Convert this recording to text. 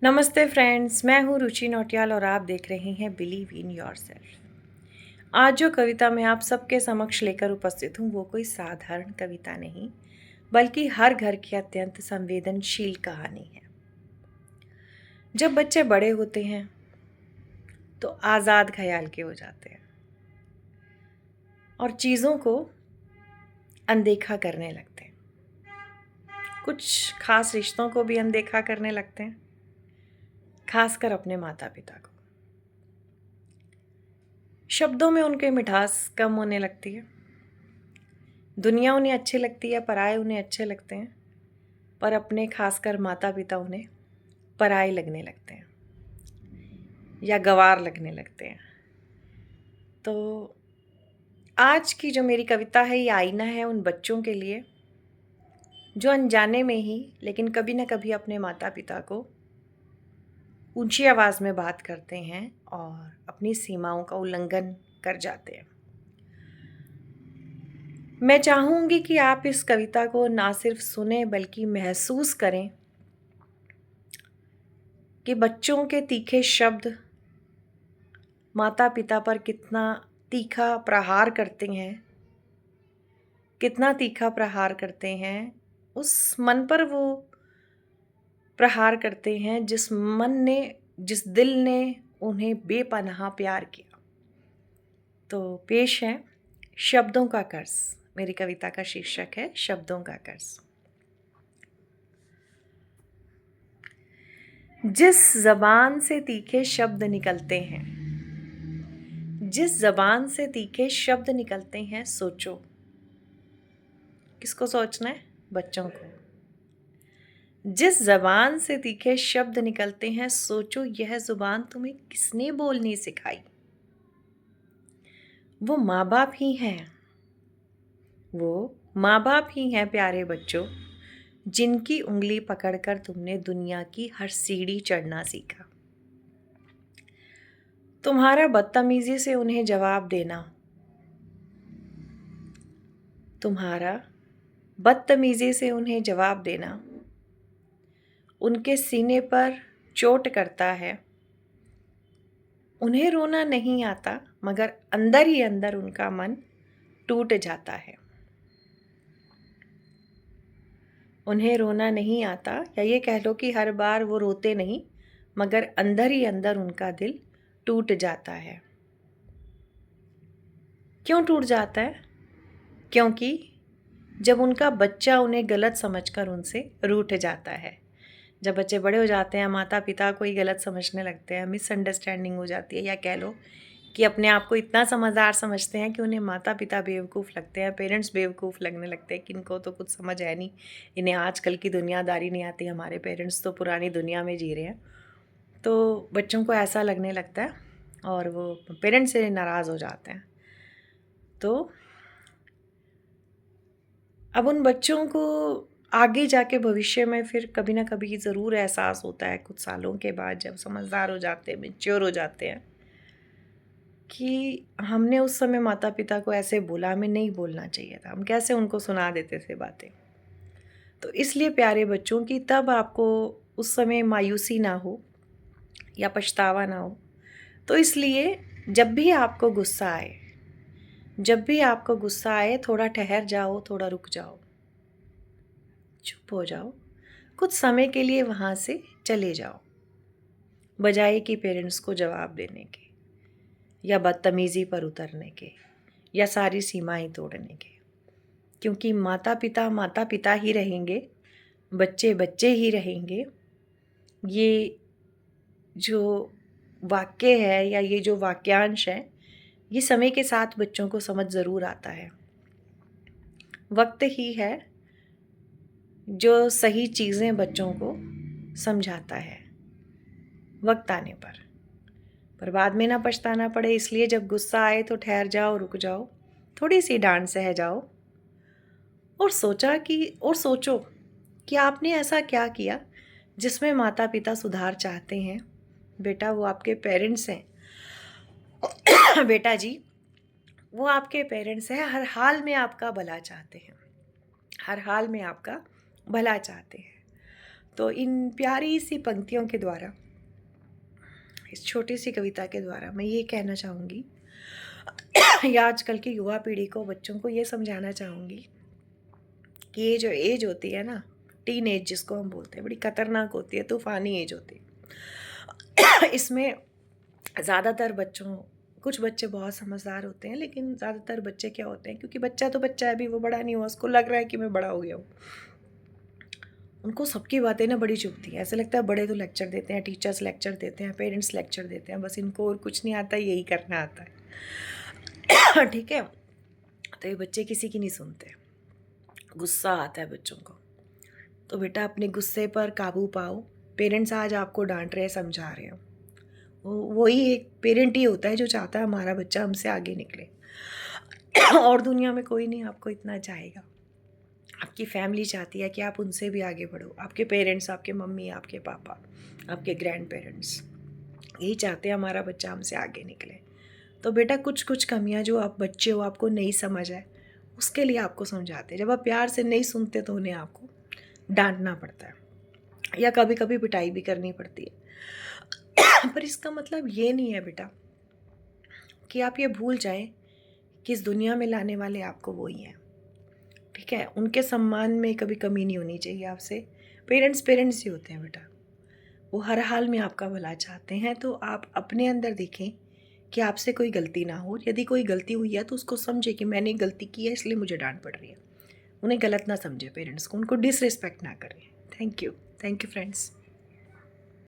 नमस्ते फ्रेंड्स, मैं हूँ रुचि नौटियाल और आप देख रहे हैं बिलीव इन योरसेल्फ। आज जो कविता मैं आप सबके समक्ष लेकर उपस्थित हूँ वो कोई साधारण कविता नहीं, बल्कि हर घर की अत्यंत संवेदनशील कहानी है। जब बच्चे बड़े होते हैं तो आज़ाद ख्याल के हो जाते हैं और चीज़ों को अनदेखा करने लगते हैं। कुछ खास रिश्तों को भी अनदेखा करने लगते हैं, खासकर अपने माता पिता को। शब्दों में उनके मिठास कम होने लगती है। दुनिया उन्हें अच्छी लगती है, पराये उन्हें अच्छे लगते हैं, पर अपने खासकर माता पिता उन्हें पराये लगने लगते हैं या गंवार लगने लगते हैं। तो आज की जो मेरी कविता है ये आईना है उन बच्चों के लिए जो अनजाने में ही लेकिन कभी ना कभी अपने माता पिता को ऊंची आवाज़ में बात करते हैं और अपनी सीमाओं का उल्लंघन कर जाते हैं। मैं चाहूँगी कि आप इस कविता को ना सिर्फ सुने बल्कि महसूस करें कि बच्चों के तीखे शब्द माता पिता पर कितना तीखा प्रहार करते हैं, कितना तीखा प्रहार करते हैं। उस मन पर वो प्रहार करते हैं जिस दिल ने उन्हें बेपनाह प्यार किया। तो पेश है शब्दों का कर्ज। मेरी कविता का शीर्षक है शब्दों का कर्ज। जिस जबान से तीखे शब्द निकलते हैं, जिस जबान से तीखे शब्द निकलते हैं, सोचो। किसको सोचना है? बच्चों को। जिस जबान से तीखे शब्द निकलते हैं, सोचो यह जुबान तुम्हें किसने बोलनी सिखाई। वो माँ बाप ही हैं, वो माँ बाप ही हैं प्यारे बच्चों, जिनकी उंगली पकड़कर तुमने दुनिया की हर सीढ़ी चढ़ना सीखा। तुम्हारा बदतमीजी से उन्हें जवाब देना, तुम्हारा बदतमीजी से उन्हें जवाब देना उनके सीने पर चोट करता है। उन्हें रोना नहीं आता मगर अंदर ही अंदर उनका मन टूट जाता है। उन्हें रोना नहीं आता, या ये कह लो कि हर बार वो रोते नहीं मगर अंदर ही अंदर उनका दिल टूट जाता है। क्यों टूट जाता है? क्योंकि जब उनका बच्चा उन्हें गलत समझकर उनसे रूठ जाता है। जब बच्चे बड़े हो जाते हैं, माता पिता को ही गलत समझने लगते हैं, मिसअंडरस्टैंडिंग हो जाती है, या कह लो कि अपने आप को इतना समझदार समझते हैं कि उन्हें माता पिता बेवकूफ़ लगते हैं, पेरेंट्स बेवकूफ़ लगने लगते हैं कि इनको तो कुछ समझ है नहीं, इन्हें आजकल की दुनियादारी नहीं आती, हमारे पेरेंट्स तो पुरानी दुनिया में जी रहे हैं। तो बच्चों को ऐसा लगने लगता है और वो पेरेंट्स से नाराज़ हो जाते हैं। तो अब उन बच्चों को आगे जाके भविष्य में फिर कभी ना कभी ज़रूर एहसास होता है, कुछ सालों के बाद जब समझदार हो जाते हैं, मैच्योर हो जाते हैं, कि हमने उस समय माता पिता को ऐसे बोला, हमें नहीं बोलना चाहिए था, हम कैसे उनको सुना देते थे बातें। तो इसलिए प्यारे बच्चों की तब आपको उस समय मायूसी ना हो या पछतावा ना हो। तो इसलिए जब भी आपको गुस्सा आए, जब भी आपको गुस्सा आए, थोड़ा ठहर जाओ, थोड़ा रुक जाओ, चुप हो जाओ, कुछ समय के लिए वहाँ से चले जाओ, बजाय कि पेरेंट्स को जवाब देने के या बदतमीज़ी पर उतरने के या सारी सीमाएं तोड़ने के। क्योंकि माता पिता ही रहेंगे, बच्चे बच्चे ही रहेंगे। ये जो वाक्य है या ये जो वाक्यांश है, ये समय के साथ बच्चों को समझ ज़रूर आता है। वक्त ही है जो सही चीज़ें बच्चों को समझाता है, वक्त आने पर बाद में ना पछताना पड़े। इसलिए जब गुस्सा आए तो ठहर जाओ, रुक जाओ, थोड़ी सी डांट सह जाओ और सोचो कि आपने ऐसा क्या किया जिसमें माता पिता सुधार चाहते हैं। बेटा, वो आपके पेरेंट्स हैं। बेटा जी, वो आपके पेरेंट्स हैं, हर हाल में आपका भला चाहते हैं, हर हाल में आपका भला चाहते हैं। तो इन प्यारी सी पंक्तियों के द्वारा, इस छोटी सी कविता के द्वारा मैं ये कहना चाहूँगी या आजकल की युवा पीढ़ी को, बच्चों को ये समझाना चाहूँगी कि ये जो एज होती है ना, टीन एज जिसको हम बोलते हैं, बड़ी खतरनाक होती है, तूफ़ानी एज होती है। इसमें ज़्यादातर बच्चों, कुछ बच्चे बहुत समझदार होते हैं, लेकिन ज़्यादातर बच्चे क्या होते हैं, क्योंकि बच्चा तो बच्चा है, अभी वो बड़ा नहीं हुआ, उसको लग रहा है कि मैं बड़ा हो गया हूँ, उनको सबकी बातें ना बड़ी चुभती हैं। ऐसा लगता है बड़े तो लेक्चर देते हैं, टीचर्स लेक्चर देते हैं, पेरेंट्स लेक्चर देते हैं, बस इनको और कुछ नहीं आता, यही करना आता है। ठीक है, तो ये बच्चे किसी की नहीं सुनते, गुस्सा आता है बच्चों को। तो बेटा अपने गुस्से पर काबू पाओ। पेरेंट्स आज आपको डांट रहे हैं, समझा रहे हो, वही एक पेरेंट ही होता है जो चाहता है हमारा बच्चा हमसे आगे निकले। और दुनिया में कोई नहीं आपको इतना चाहेगा। आपकी फैमिली चाहती है कि आप उनसे भी आगे बढ़ो। आपके पेरेंट्स, आपके मम्मी, आपके पापा, आपके ग्रैंड पेरेंट्स यही चाहते हैं हमारा बच्चा हमसे आगे निकले। तो बेटा कुछ कुछ कमियां जो आप बच्चे हो, आपको नहीं समझ है, उसके लिए आपको समझाते हैं। जब आप प्यार से नहीं सुनते तो उन्हें आपको डांटना पड़ता है या कभी कभी पिटाई भी करनी पड़ती है। पर इसका मतलब ये नहीं है बेटा कि आप ये भूल जाएं कि इस दुनिया में लाने वाले आपको वही हैं। ठीक है, उनके सम्मान में कभी कमी नहीं होनी चाहिए आपसे। पेरेंट्स पेरेंट्स ही होते हैं बेटा, वो हर हाल में आपका भला चाहते हैं। तो आप अपने अंदर देखें कि आपसे कोई गलती ना हो। यदि कोई गलती हुई है तो उसको समझे कि मैंने गलती की है इसलिए मुझे डांट पड़ रही है। उन्हें गलत ना समझे, पेरेंट्स को, उनको डिसरिस्पेक्ट ना करें। Thank you friends.